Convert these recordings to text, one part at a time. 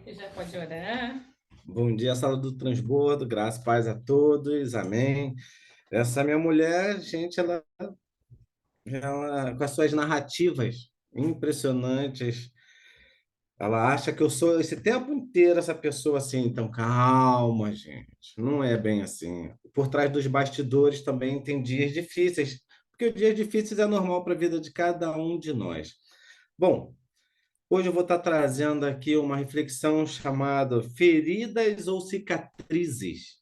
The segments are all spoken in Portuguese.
Você já pode orar? Bom dia, sala do transbordo, graças e paz a todos, amém. Essa minha mulher, gente, ela com as suas narrativas impressionantes, ela acha que eu sou esse tempo inteiro essa pessoa assim, então calma, gente, não é bem assim. Por trás dos bastidores também tem dias difíceis, porque os dias difíceis é normal para a vida de cada um de nós. Bom, hoje eu vou estar trazendo aqui uma reflexão chamada Feridas ou Cicatrizes.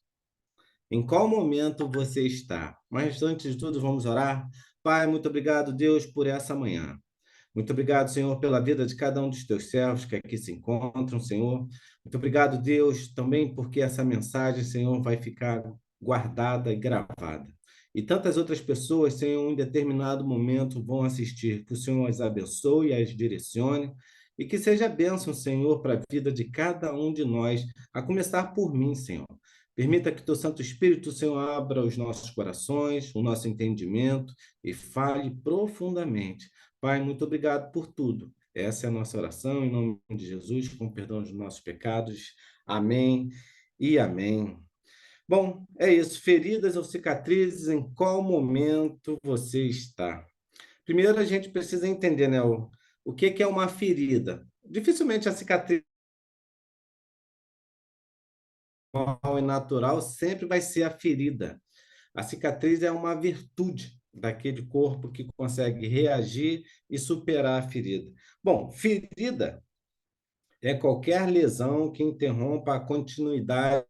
Em qual momento você está? Mas antes de tudo, vamos orar. Pai, muito obrigado, Deus, por essa manhã. Muito obrigado, Senhor, pela vida de cada um dos teus servos que aqui se encontram, Senhor. Muito obrigado, Deus, também porque essa mensagem, Senhor, vai ficar guardada e gravada. E tantas outras pessoas, Senhor, em determinado momento vão assistir. Que o Senhor as abençoe e as direcione. E que seja bênção, Senhor, para a vida de cada um de nós, a começar por mim, Senhor. Permita que teu Santo Espírito, Senhor, abra os nossos corações, o nosso entendimento e fale profundamente. Pai, muito obrigado por tudo. Essa é a nossa oração, em nome de Jesus, com perdão dos nossos pecados. Amém e amém. Bom, é isso. Feridas ou cicatrizes, em qual momento você está? Primeiro, a gente precisa entender, né, o que é uma ferida. Dificilmente a cicatriz normal e natural sempre vai ser a ferida. A cicatriz é uma virtude daquele corpo que consegue reagir e superar a ferida. Bom, ferida é qualquer lesão que interrompa a continuidade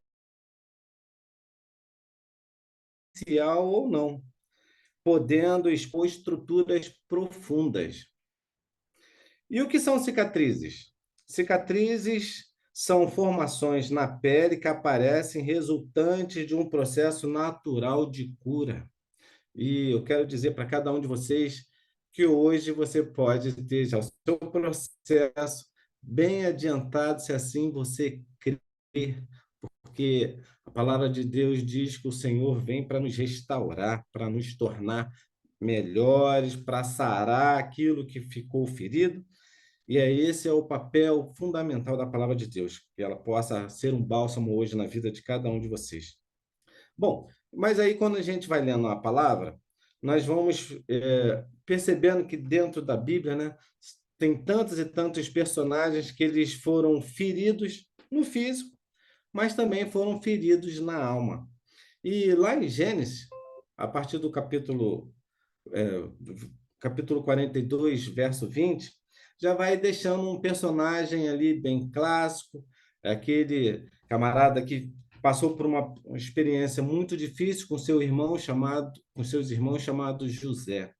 inicial ou não, podendo expor estruturas profundas. E o que são cicatrizes? Cicatrizes são formações na pele que aparecem resultantes de um processo natural de cura. E eu quero dizer para cada um de vocês que hoje você pode ter já o seu processo bem adiantado, se assim você crer, porque a palavra de Deus diz que o Senhor vem para nos restaurar, para nos tornar melhores, para sarar aquilo que ficou ferido. E esse é o papel fundamental da palavra de Deus, que ela possa ser um bálsamo hoje na vida de cada um de vocês. Bom, mas aí quando a gente vai lendo a palavra, nós vamos percebendo que dentro da Bíblia, né, tem tantos e tantos personagens que eles foram feridos no físico, mas também foram feridos na alma. E lá em Gênesis, a partir do capítulo 42, verso 20, já vai deixando um personagem ali bem clássico, aquele camarada que passou por uma experiência muito difícil com seus irmãos chamados José.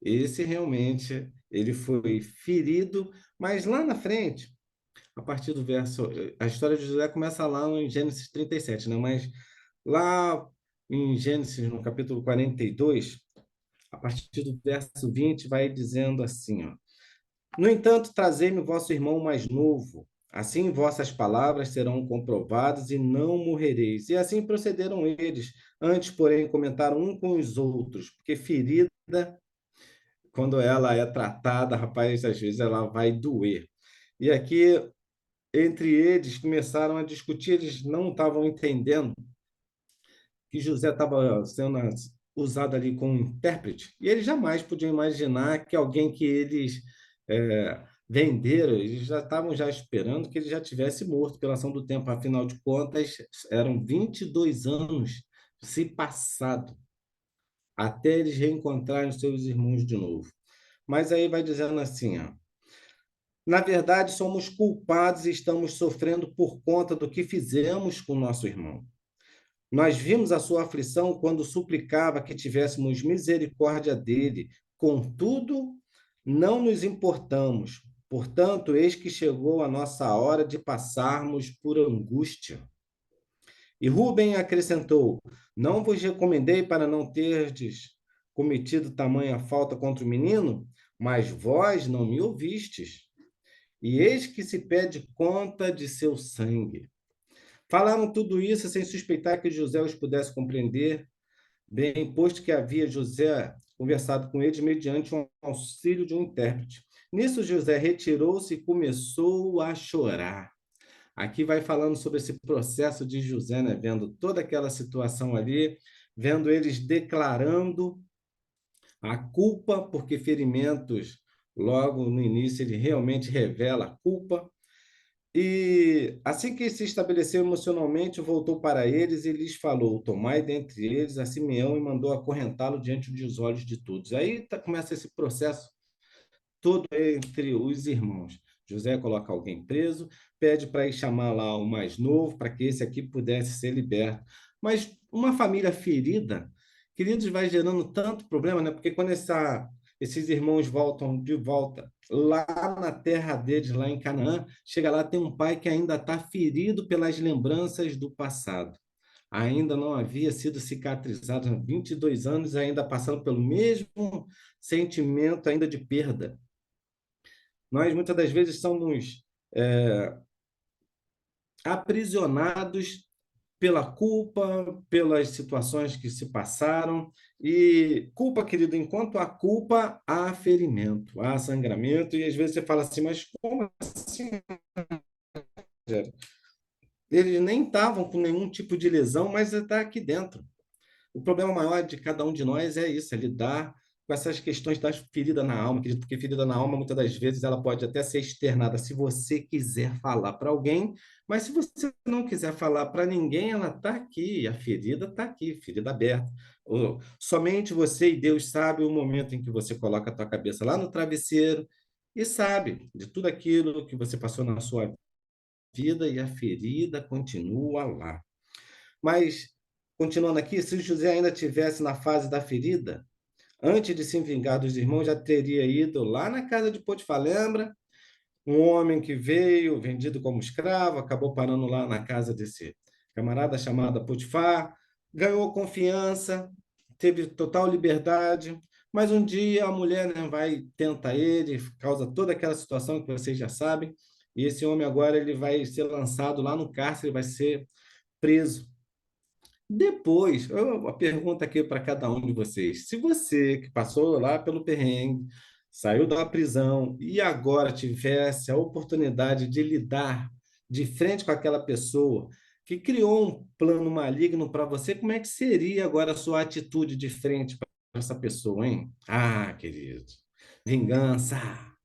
Esse realmente ele foi ferido, mas lá na frente, a partir do verso, a história de José começa lá em Gênesis 37, né? Mas lá em Gênesis, no capítulo 42, a partir do verso 20, vai dizendo assim, ó: No entanto, trazei-me vosso irmão mais novo, assim vossas palavras serão comprovadas e não morrereis. E assim procederam eles. Antes, porém, comentaram um com os outros, porque ferida, quando ela é tratada, rapaz, às vezes ela vai doer. E aqui, entre eles, começaram a discutir, eles não estavam entendendo que José estava sendo usado ali como intérprete, e eles jamais podiam imaginar que alguém que eles venderam, eles já estavam já esperando que ele já tivesse morto pela ação do tempo, afinal de contas, eram 22 anos se passado até eles reencontrarem seus irmãos de novo. Mas aí vai dizendo assim, ó: na verdade, somos culpados e estamos sofrendo por conta do que fizemos com nosso irmão. Nós vimos a sua aflição quando suplicava que tivéssemos misericórdia dele. Contudo, não nos importamos. Portanto, eis que chegou a nossa hora de passarmos por angústia. E Rubem acrescentou: Não vos recomendei para não terdes cometido tamanha falta contra o menino, mas vós não me ouvistes. E eis que se pede conta de seu sangue. Falaram tudo isso sem suspeitar que José os pudesse compreender bem, posto que havia José conversado com eles mediante um auxílio de um intérprete. Nisso José retirou-se e começou a chorar. Aqui vai falando sobre esse processo de José, né? Vendo toda aquela situação ali, vendo eles declarando a culpa, porque ferimentos, logo no início, ele realmente revela a culpa. E assim que se estabeleceu emocionalmente, voltou para eles e lhes falou: Tomai dentre eles a Simeão e mandou acorrentá-lo diante dos olhos de todos. Aí começa esse processo todo entre os irmãos. José coloca alguém preso, pede para ir chamar lá o mais novo, para que esse aqui pudesse ser liberto. Mas uma família ferida, queridos, vai gerando tanto problema, né? Porque quando esses irmãos voltam de volta lá na terra deles, lá em Canaã, chega lá, tem um pai que ainda está ferido pelas lembranças do passado. Ainda não havia sido cicatrizado há 22 anos, ainda passando pelo mesmo sentimento ainda de perda. Nós, muitas das vezes, somos aprisionados pela culpa, pelas situações que se passaram. E culpa, querido, enquanto há culpa, há ferimento, há sangramento. E às vezes você fala assim, mas como assim? Eles nem estavam com nenhum tipo de lesão, mas está aqui dentro. O problema maior de cada um de nós é isso, é lidar com essas questões das feridas na alma, querido, porque ferida na alma, muitas das vezes, ela pode até ser externada se você quiser falar para alguém, mas se você não quiser falar para ninguém, ela está aqui, a ferida está aqui, ferida aberta. Somente você e Deus sabe o momento em que você coloca a tua cabeça lá no travesseiro e sabe de tudo aquilo que você passou na sua vida e a ferida continua lá. Mas, continuando aqui, se José ainda tivesse na fase da ferida, antes de se vingar dos irmãos, já teria ido lá na casa de Potifar, lembra? Um homem que veio, vendido como escravo, acabou parando lá na casa desse camarada chamado Potifar, ganhou confiança, teve total liberdade, mas um dia a mulher, né, vai tentar ele, causa toda aquela situação que vocês já sabem, e esse homem agora ele vai ser lançado lá no cárcere, vai ser preso. Depois, a pergunta aqui para cada um de vocês: se você que passou lá pelo perrengue, saiu da prisão e agora tivesse a oportunidade de lidar de frente com aquela pessoa que criou um plano maligno para você, como é que seria agora a sua atitude de frente para essa pessoa, hein? Ah, querido, vingança,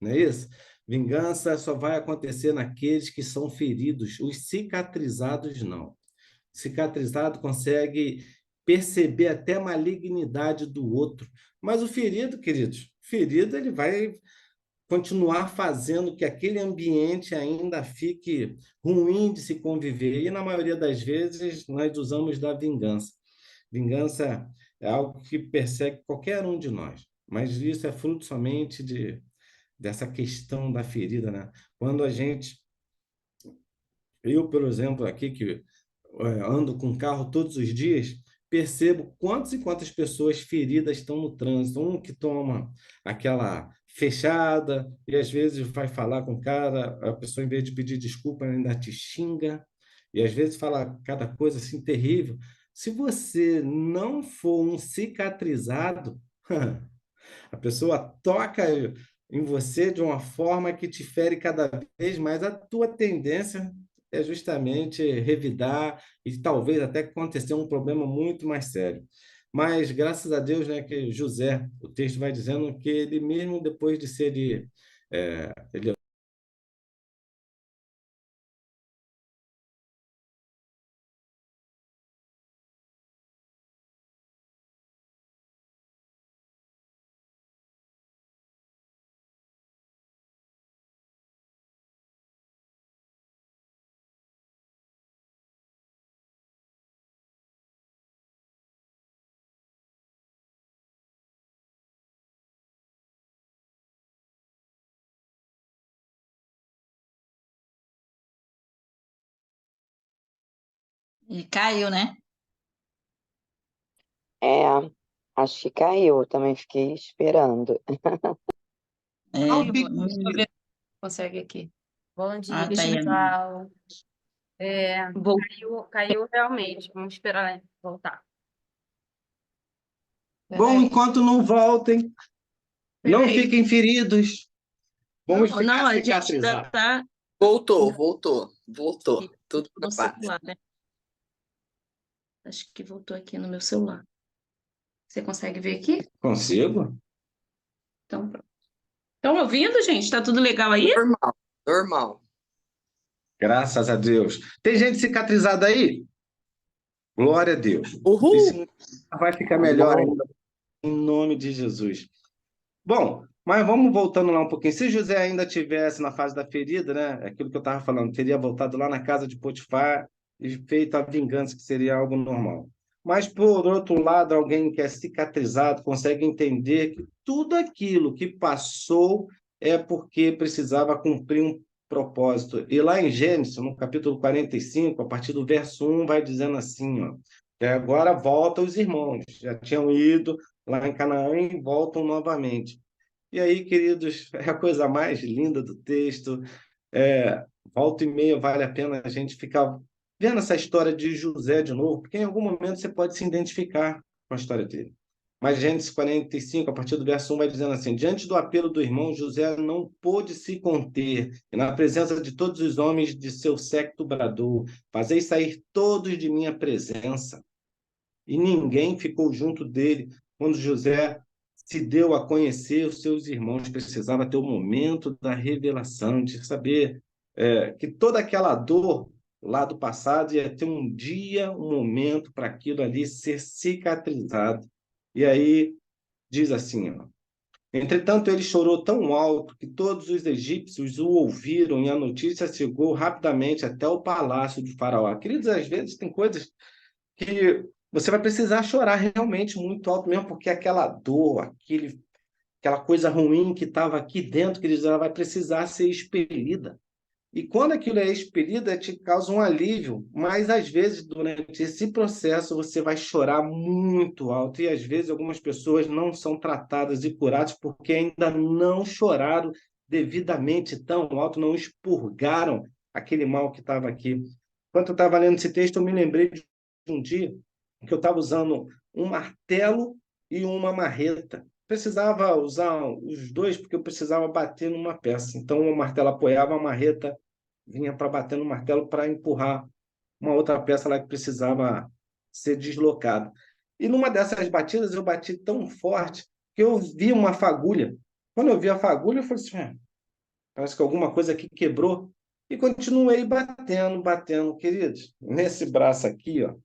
não é isso? Vingança só vai acontecer naqueles que são feridos, os cicatrizados não. Cicatrizado consegue perceber até a malignidade do outro. Mas o ferido, queridos, ferido ele vai continuar fazendo que aquele ambiente ainda fique ruim de se conviver. E na maioria das vezes nós usamos da vingança. Vingança é algo que persegue qualquer um de nós, mas isso é fruto somente dessa questão da ferida, né? Quando a gente, eu, por exemplo, aqui que ando com carro todos os dias, percebo quantas e quantas pessoas feridas estão no trânsito. Um que toma aquela fechada e às vezes vai falar com o cara, a pessoa, em vez de pedir desculpa, ainda te xinga e às vezes fala cada coisa assim terrível. Se você não for um cicatrizado, a pessoa toca em você de uma forma que te fere cada vez mais. A tua tendência é justamente revidar e talvez até acontecer um problema muito mais sério. Mas graças a Deus, né, que José, o texto vai dizendo que ele mesmo depois de ser ele E caiu, né? É, acho que caiu, eu também fiquei esperando. Deixa eu ver se consegue aqui. Bom Ah, dia, tá aí. pessoal. Vou. Caiu realmente. Vamos esperar voltar. Bom, Peraí. enquanto não voltem, não Peraí. fiquem feridos. Vamos Não, ficar a gente ainda cicatrizados. tá. Voltou. Aqui Tudo no na paz. celular, né? Acho que voltou aqui no meu celular. Você consegue ver aqui? Consigo? Então, pronto. Estão ouvindo, gente? Tá tudo legal aí? Normal. Graças a Deus. Tem gente cicatrizada aí? Glória a Deus. Uhul! Isso vai ficar melhor ainda, em nome de Jesus. Bom, mas vamos voltando lá um pouquinho. Se José ainda tivesse na fase da ferida, né? Aquilo que eu estava falando, teria voltado lá na casa de Potifar e feito a vingança, que seria algo normal. Mas, por outro lado, alguém que é cicatrizado consegue entender que tudo aquilo que passou é porque precisava cumprir um propósito. E lá em Gênesis, no capítulo 45, a partir do verso 1, vai dizendo assim, ó, que agora volta os irmãos, já tinham ido lá em Canaã e voltam novamente. E aí, queridos, é a coisa mais linda do texto. Volta e meia vale a pena a gente ficar vendo essa história de José de novo, porque em algum momento você pode se identificar com a história dele. Mas Gênesis 45, a partir do verso 1, vai dizendo assim: diante do apelo do irmão, José não pôde se conter, e na presença de todos os homens de seu séquito bradou: fazei sair todos de minha presença. E ninguém ficou junto dele quando José se deu a conhecer os seus irmãos. Precisava ter o momento da revelação, de saber que toda aquela dor lá do passado ia ter um dia, um momento para aquilo ali ser cicatrizado. E aí diz assim, ó, entretanto, ele chorou tão alto que todos os egípcios o ouviram e a notícia chegou rapidamente até o palácio de Faraó. Queridos, às vezes tem coisas que você vai precisar chorar realmente muito alto mesmo, porque aquela dor, aquela coisa ruim que estava aqui dentro, que ela vai precisar ser expelida. E quando aquilo é expelido, te causa um alívio, mas às vezes durante esse processo você vai chorar muito alto, e às vezes algumas pessoas não são tratadas e curadas porque ainda não choraram devidamente tão alto, não expurgaram aquele mal que estava aqui. Enquanto eu estava lendo esse texto, eu me lembrei de um dia que eu estava usando um martelo e uma marreta. Precisava usar os dois porque eu precisava bater numa peça. Então, o martelo apoiava, a marreta vinha para bater no martelo para empurrar uma outra peça lá que precisava ser deslocada. E numa dessas batidas, eu bati tão forte que eu vi uma fagulha. Quando eu vi a fagulha, eu falei assim, parece que alguma coisa aqui quebrou. E continuei batendo, queridos. Nesse braço aqui, ó,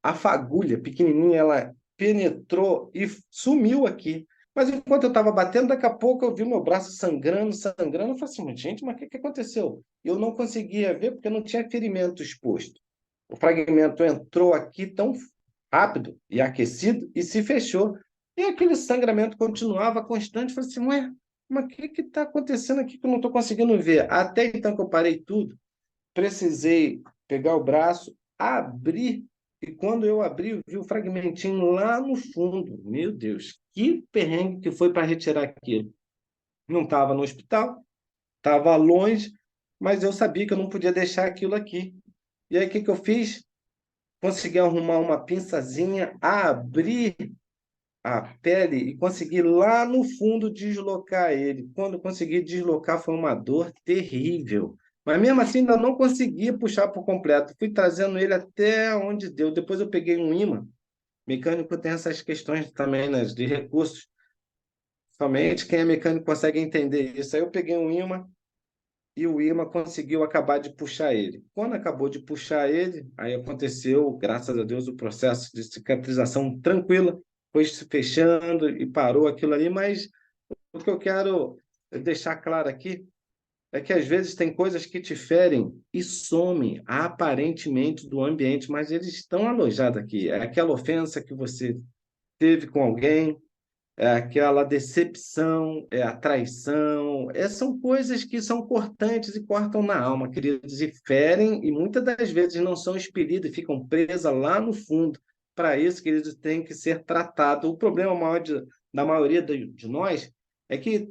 a fagulha pequenininha, ela penetrou e sumiu aqui. Mas enquanto eu estava batendo, daqui a pouco eu vi meu braço sangrando. Eu falei assim, gente, mas o que aconteceu? Eu não conseguia ver porque não tinha ferimento exposto. O fragmento entrou aqui tão rápido e aquecido e se fechou. E aquele sangramento continuava constante. Eu falei assim, ué, mas o que está acontecendo aqui que eu não estou conseguindo ver? Até então que eu parei tudo, precisei pegar o braço, abrir, e quando eu abri, eu vi o fragmentinho lá no fundo. Meu Deus, que perrengue que foi para retirar aquilo. Não estava no hospital, estava longe, mas eu sabia que eu não podia deixar aquilo aqui. E aí, o que eu fiz? Consegui arrumar uma pinçazinha, abrir a pele e consegui lá no fundo deslocar ele. Quando eu consegui deslocar, foi uma dor terrível. Mas mesmo assim, ainda não conseguia puxar por completo. Fui trazendo ele até onde deu. Depois eu peguei um ímã. Mecânico tem essas questões também, né, de recursos. Somente quem é mecânico consegue entender isso. Aí eu peguei um ímã e o ímã conseguiu acabar de puxar ele. Quando acabou de puxar ele, aí aconteceu, graças a Deus, o processo de cicatrização tranquila, foi se fechando e parou aquilo ali, mas o que eu quero deixar claro aqui é que às vezes tem coisas que te ferem e somem aparentemente do ambiente, mas eles estão alojados aqui. É aquela ofensa que você teve com alguém, é aquela decepção, é a traição, são coisas que são cortantes e cortam na alma, queridos, e ferem, e muitas das vezes não são expelidas e ficam presas lá no fundo. Para isso, queridos, tem que ser tratado. O problema maior da maioria de nós é que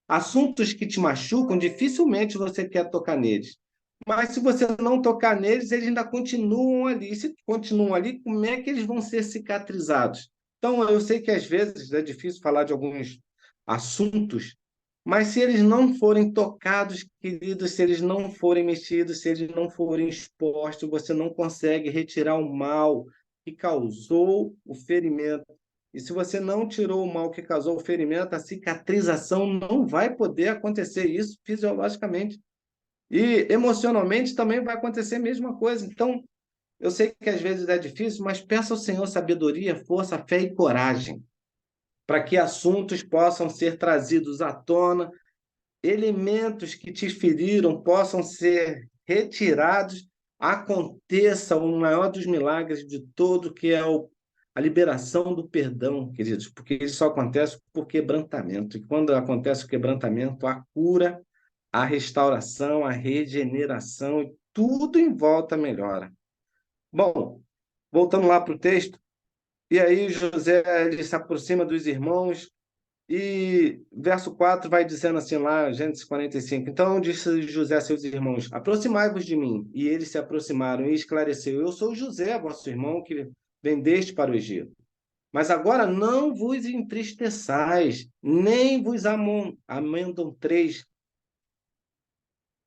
assuntos que te machucam, dificilmente você quer tocar neles. Mas se você não tocar neles, eles ainda continuam ali. E se continuam ali, como é que eles vão ser cicatrizados? Então, eu sei que às vezes é difícil falar de alguns assuntos Mas se eles não forem tocados, queridos, se eles não forem mexidos, se eles não forem expostos, você não consegue retirar o mal que causou o ferimento. E se você não tirou o mal que causou o ferimento, a cicatrização não vai poder acontecer, isso fisiologicamente. E emocionalmente também vai acontecer a mesma coisa. Então, eu sei que às vezes é difícil, mas peça ao Senhor sabedoria, força, fé e coragem, para que assuntos possam ser trazidos à tona, elementos que te feriram possam ser retirados, aconteça o maior dos milagres de todo, que é a liberação do perdão, queridos, porque isso só acontece por quebrantamento. E quando acontece o quebrantamento, a cura, a restauração, a regeneração, e tudo em volta melhora. Bom, voltando lá para o texto, e aí José ele se aproxima dos irmãos, e verso 4 vai dizendo assim lá, Gênesis 45. Então disse José a seus irmãos: aproximai-vos de mim. E eles se aproximaram e esclareceu: eu sou José, vosso irmão, que vendeste para o Egito. Mas agora não vos entristeçais, nem vos amedronteis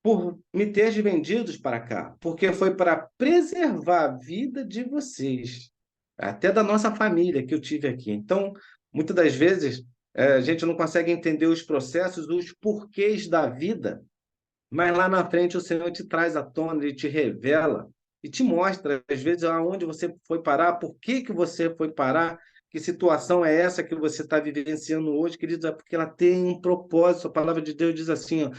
por me teres vendidos para cá, porque foi para preservar a vida de vocês, até da nossa família que eu tive aqui. Então, muitas das vezes, a gente não consegue entender os processos, os porquês da vida, mas lá na frente o Senhor te traz à tona, Ele te revela e te mostra, às vezes, aonde você foi parar, por que que você foi parar, que situação é essa que você está vivenciando hoje, queridos, é porque ela tem um propósito. A palavra de Deus diz assim, ó,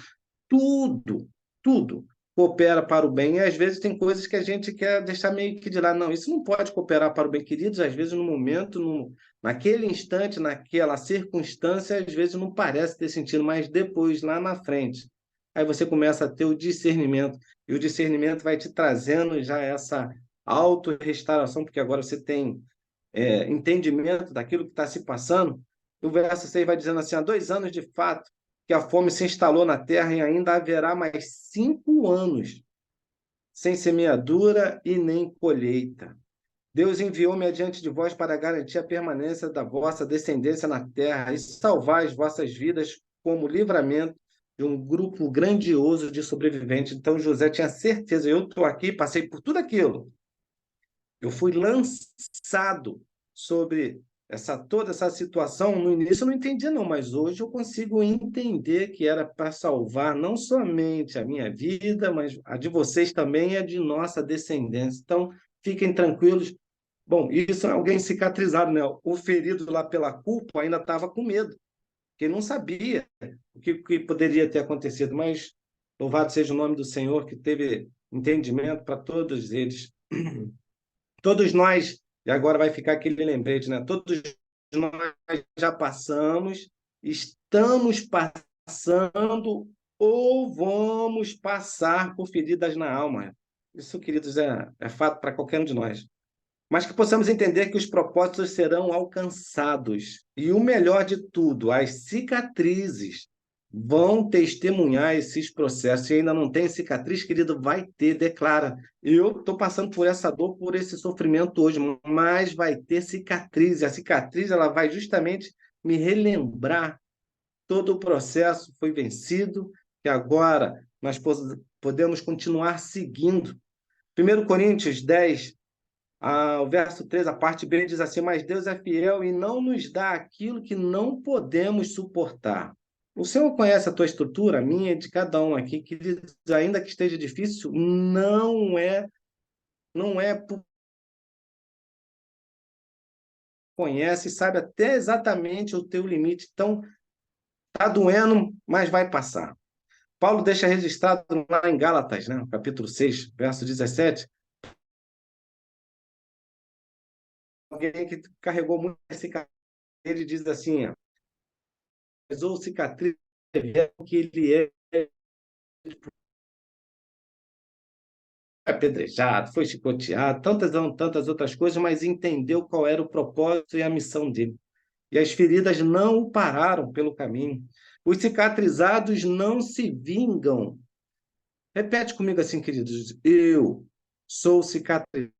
tudo, tudo coopera para o bem. E às vezes tem coisas que a gente quer deixar meio que de lado. Não, isso não pode cooperar para o bem, queridos. Às vezes, no momento, naquele instante, naquela circunstância, às vezes não parece ter sentido, mas depois, lá na frente, aí você começa a ter o discernimento. E o discernimento vai te trazendo já essa autorrestauração, porque agora você tem entendimento daquilo que está se passando. O verso 6 vai dizendo assim: há 2 anos de fato que a fome se instalou na terra e ainda haverá mais 5 anos sem semeadura e nem colheita. Deus enviou-me adiante de vós para garantir a permanência da vossa descendência na terra e salvar as vossas vidas como livramento de um grupo grandioso de sobreviventes. Então José tinha certeza, eu estou aqui, passei por tudo aquilo. Eu fui lançado sobre toda essa situação. No início eu não entendia, não, mas hoje eu consigo entender que era para salvar não somente a minha vida, mas a de vocês também e a de nossa descendência. Então, fiquem tranquilos. Bom, isso é alguém cicatrizado, né? O ferido lá pela culpa ainda estava com medo, porque não sabia o que poderia ter acontecido, mas louvado seja o nome do Senhor, que teve entendimento para todos eles. Todos nós, e agora vai ficar aquele lembrete, né? Todos nós já passamos, estamos passando ou vamos passar por feridas na alma. Isso, queridos, é fato para qualquer um de nós. Mas que possamos entender que os propósitos serão alcançados. E o melhor de tudo, as cicatrizes vão testemunhar esses processos. Se ainda não tem cicatriz, querido, vai ter, declara. Eu estou passando por essa dor, por esse sofrimento hoje, mas vai ter cicatriz. A cicatriz ela vai justamente me relembrar todo o processo foi vencido, que agora nós podemos continuar seguindo. 1 Coríntios 10, o verso 3, a parte B, diz assim: mas Deus é fiel e não nos dá aquilo que não podemos suportar. O Senhor conhece a tua estrutura, a minha e de cada um aqui, que ainda que esteja difícil, não é conhece, sabe até exatamente o teu limite. Então, está doendo, mas vai passar. Paulo deixa registrado lá em Gálatas, né, capítulo 6, verso 17, alguém que carregou muito cicatriz, ele diz assim, ou cicatriz que ele apedrejado, foi chicoteado, tantas outras coisas, mas entendeu qual era o propósito e a missão dele. E as feridas não o pararam pelo caminho. Os cicatrizados não se vingam. Repete comigo assim, queridos. Eu sou cicatrizado.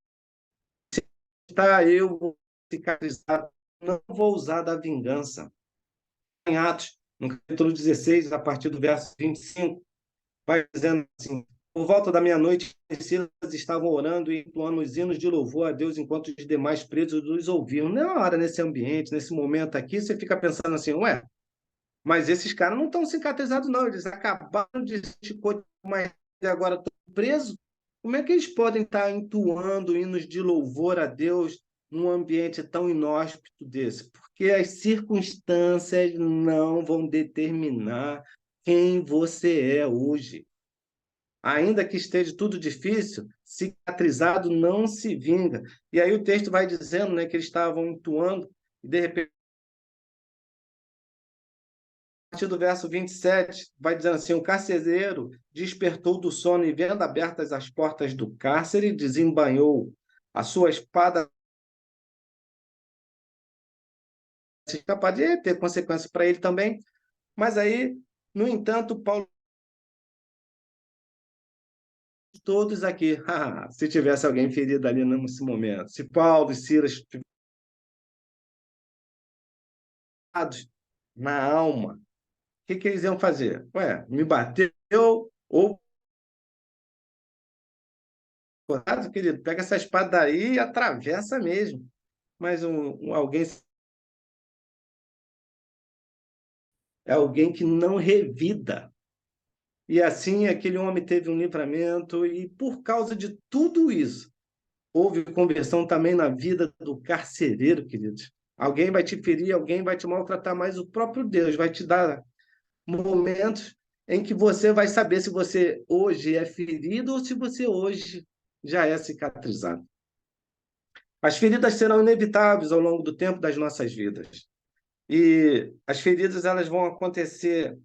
Eu vou cicatrizado. Não vou usar da vingança. Em Atos, no capítulo 16, a partir do verso 25, vai dizendo assim: por volta da meia-noite, Silas estavam orando e entoando os hinos de louvor a Deus enquanto os demais presos os ouviam. Na hora, nesse ambiente, nesse momento aqui, você fica pensando assim, ué, mas esses caras não estão cicatrizados, não. Eles acabaram de se chicotear, mas agora estão presos. Como é que eles podem estar entoando hinos de louvor a Deus num ambiente tão inóspito desse? Porque as circunstâncias não vão determinar quem você é hoje. Ainda que esteja tudo difícil, cicatrizado não se vinga. E aí o texto vai dizendo, né, que eles estavam entoando, e de repente, a partir do verso 27, vai dizendo assim: o carcereiro despertou do sono e, vendo abertas as portas do cárcere, desembainhou a sua espada. Capaz de ter consequências para ele também. Mas aí, no entanto, Paulo, todos aqui, se tivesse alguém ferido ali nesse momento, se Paulo e Silas tivessem na alma, o que eles iam fazer? Ué, me bateu ou querido, pega essa espada aí e atravessa mesmo. Mas alguém é alguém que não revida. E assim aquele homem teve um livramento, e por causa de tudo isso, houve conversão também na vida do carcereiro, queridos. Alguém vai te ferir, alguém vai te maltratar, mas o próprio Deus vai te dar momentos em que você vai saber se você hoje é ferido ou se você hoje já é cicatrizado. As feridas serão inevitáveis ao longo do tempo das nossas vidas. E as feridas elas vão acontecer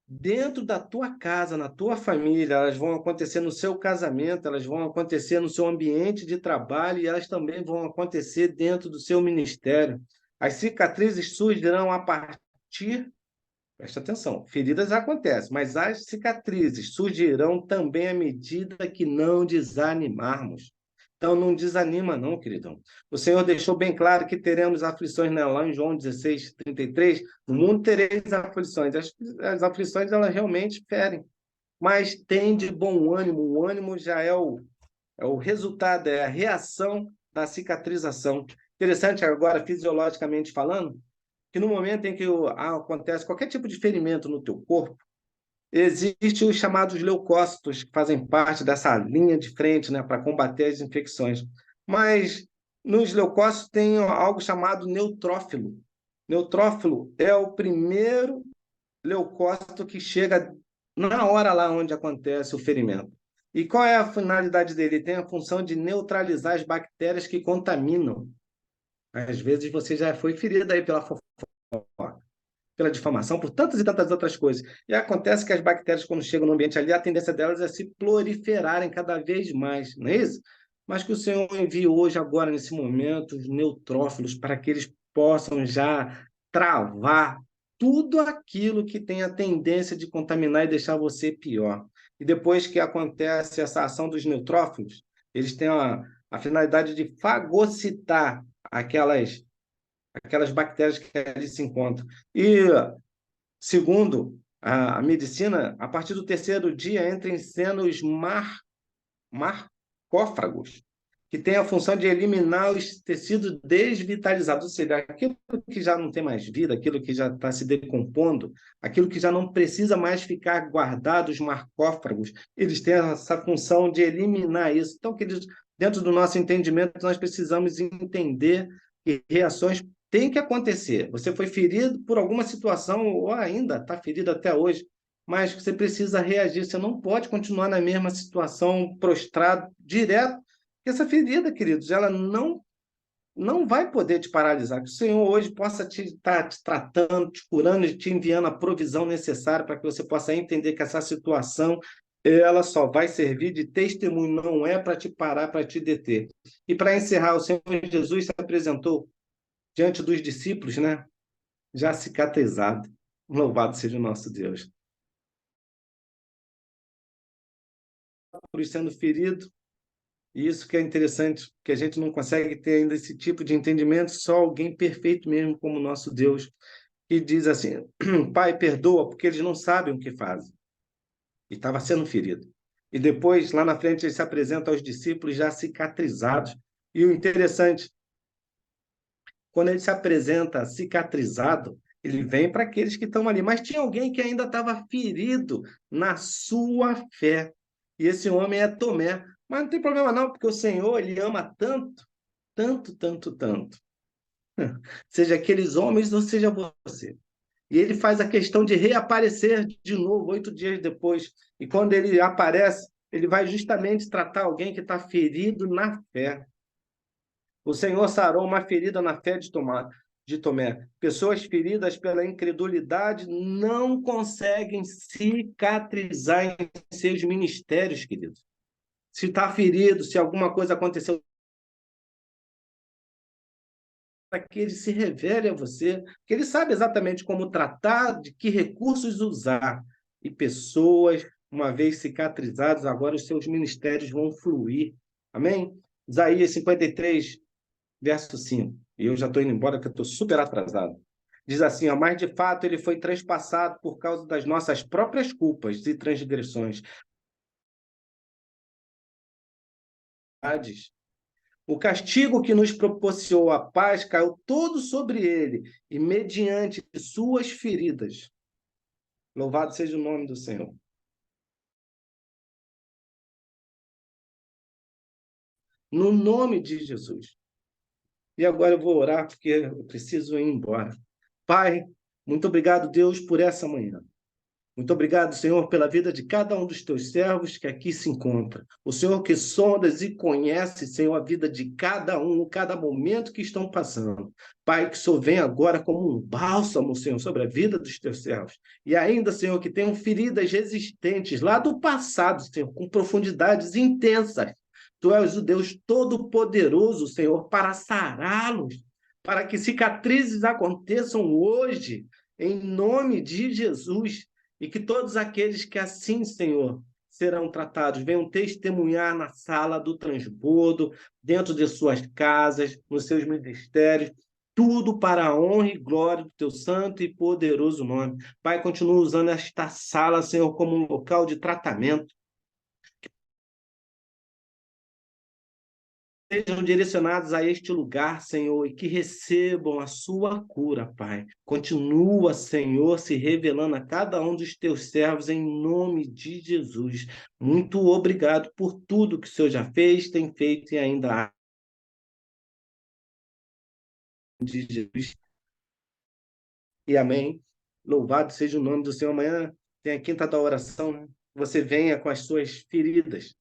dentro da tua casa, na tua família, elas vão acontecer no seu casamento, elas vão acontecer no seu ambiente de trabalho e elas também vão acontecer dentro do seu ministério. As cicatrizes surgirão a partir, presta atenção, feridas acontecem, mas as cicatrizes surgirão também à medida que não desanimarmos. Então, não desanima, não, queridão. O Senhor deixou bem claro que teremos aflições, né? Lá em João 16, 33. No mundo tereis aflições. As aflições, elas realmente ferem. Mas tem de bom ânimo. O ânimo já é o resultado, é a reação da cicatrização. Interessante agora, fisiologicamente falando, que no momento em que acontece qualquer tipo de ferimento no teu corpo, existem os chamados leucócitos, que fazem parte dessa linha de frente, né, para combater as infecções. Mas nos leucócitos tem algo chamado neutrófilo. Neutrófilo é o primeiro leucócito que chega na hora lá onde acontece o ferimento. E qual é a finalidade dele? Ele tem a função de neutralizar as bactérias que contaminam. Às vezes você já foi ferido aí pela fofoca, pela difamação, por tantas e tantas outras coisas. E acontece que as bactérias, quando chegam no ambiente ali, a tendência delas é se proliferarem cada vez mais, não é isso? Mas que o Senhor envie hoje, agora, nesse momento, os neutrófilos, para que eles possam já travar tudo aquilo que tem a tendência de contaminar e deixar você pior. E depois que acontece essa ação dos neutrófilos, eles têm a finalidade de fagocitar aquelas bactérias que ali se encontram. E, segundo a medicina, a partir do terceiro dia entra em cena os marcófagos, que tem a função de eliminar os tecidos desvitalizados, ou seja, aquilo que já não tem mais vida, aquilo que já está se decompondo, aquilo que já não precisa mais ficar guardado, os marcófagos, eles têm essa função de eliminar isso. Então, queridos, dentro do nosso entendimento, nós precisamos entender que reações têm que acontecer. Você foi ferido por alguma situação, ou ainda está ferido até hoje, mas você precisa reagir. Você não pode continuar na mesma situação, prostrado, direto, porque essa ferida, queridos, ela não vai poder te paralisar. Que o Senhor hoje possa estar te tratando, te curando e te enviando a provisão necessária para que você possa entender que essa situação ela só vai servir de testemunho, não é para te parar, para te deter. E para encerrar, o Senhor Jesus se apresentou diante dos discípulos, né? Já cicatrizado. Louvado seja o nosso Deus. Por sendo ferido, e isso que é interessante, que a gente não consegue ter ainda esse tipo de entendimento, só alguém perfeito mesmo como o nosso Deus, que diz assim: Pai, perdoa, porque eles não sabem o que fazem. E estava sendo ferido. E depois, lá na frente, ele se apresenta aos discípulos já cicatrizados. E o interessante, quando ele se apresenta cicatrizado, ele vem para aqueles que estão ali. Mas tinha alguém que ainda estava ferido na sua fé. E esse homem é Tomé. Mas não tem problema não, porque o Senhor, ele ama tanto, tanto, tanto, tanto. Seja aqueles homens ou seja você. E ele faz a questão de reaparecer de novo, 8 dias depois. E quando ele aparece, ele vai justamente tratar alguém que está ferido na fé. O Senhor sarou uma ferida na fé de Tomé. Pessoas feridas pela incredulidade não conseguem cicatrizar em seus ministérios, queridos. Se está ferido, se alguma coisa aconteceu, para que ele se revele a você, que ele sabe exatamente como tratar, de que recursos usar. E pessoas, uma vez cicatrizadas, agora os seus ministérios vão fluir. Amém? Isaías 53, verso 5. E eu já estou indo embora, que eu estou super atrasado. Diz assim, ó, mas de fato ele foi transpassado por causa das nossas próprias culpas e transgressões. O castigo que nos propiciou a paz caiu todo sobre ele, e mediante suas feridas. Louvado seja o nome do Senhor. No nome de Jesus. E agora eu vou orar, porque eu preciso ir embora. Pai, muito obrigado, Deus, por essa manhã. Muito obrigado, Senhor, pela vida de cada um dos teus servos que aqui se encontra. O Senhor que sondas e conhece, Senhor, a vida de cada um, cada momento que estão passando. Pai, que o Senhor venha agora como um bálsamo, Senhor, sobre a vida dos teus servos. E ainda, Senhor, que tenham feridas resistentes lá do passado, Senhor, com profundidades intensas. Tu és o Deus Todo-Poderoso, Senhor, para sará-los, para que cicatrizes aconteçam hoje, em nome de Jesus. E que todos aqueles que assim, Senhor, serão tratados, venham testemunhar na sala do transbordo, dentro de suas casas, nos seus ministérios, tudo para a honra e glória do teu santo e poderoso nome. Pai, continua usando esta sala, Senhor, como um local de tratamento. Sejam direcionados a este lugar, Senhor, e que recebam a sua cura, Pai. Continua, Senhor, se revelando a cada um dos teus servos em nome de Jesus. Muito obrigado por tudo que o Senhor já fez, tem feito e ainda há. De Jesus. E amém. Louvado seja o nome do Senhor. Amanhã tem a quinta da oração, né? Você venha com as suas feridas,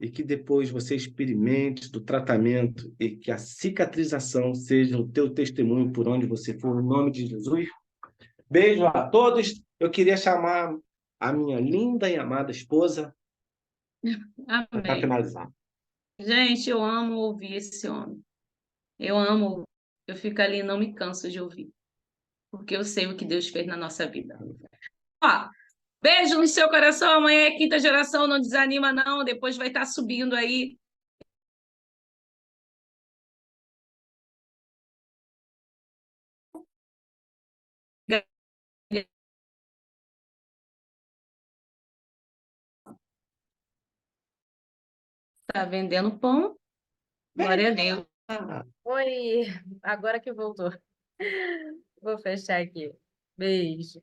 e que depois você experimente do tratamento e que a cicatrização seja o teu testemunho por onde você for, em nome de Jesus. Beijo a todos. Eu queria chamar a minha linda e amada esposa para Amém. finalizar. Gente, eu amo ouvir esse homem. Eu amo. Eu fico ali e não me canso de ouvir. Porque eu sei o que Deus fez na nossa vida. Ó, beijo no seu coração. Amanhã é quinta geração. Não desanima, não. Depois vai estar subindo aí. Tá vendendo pão. Glória a Deus. Oi, agora que voltou. Vou fechar aqui. Beijo.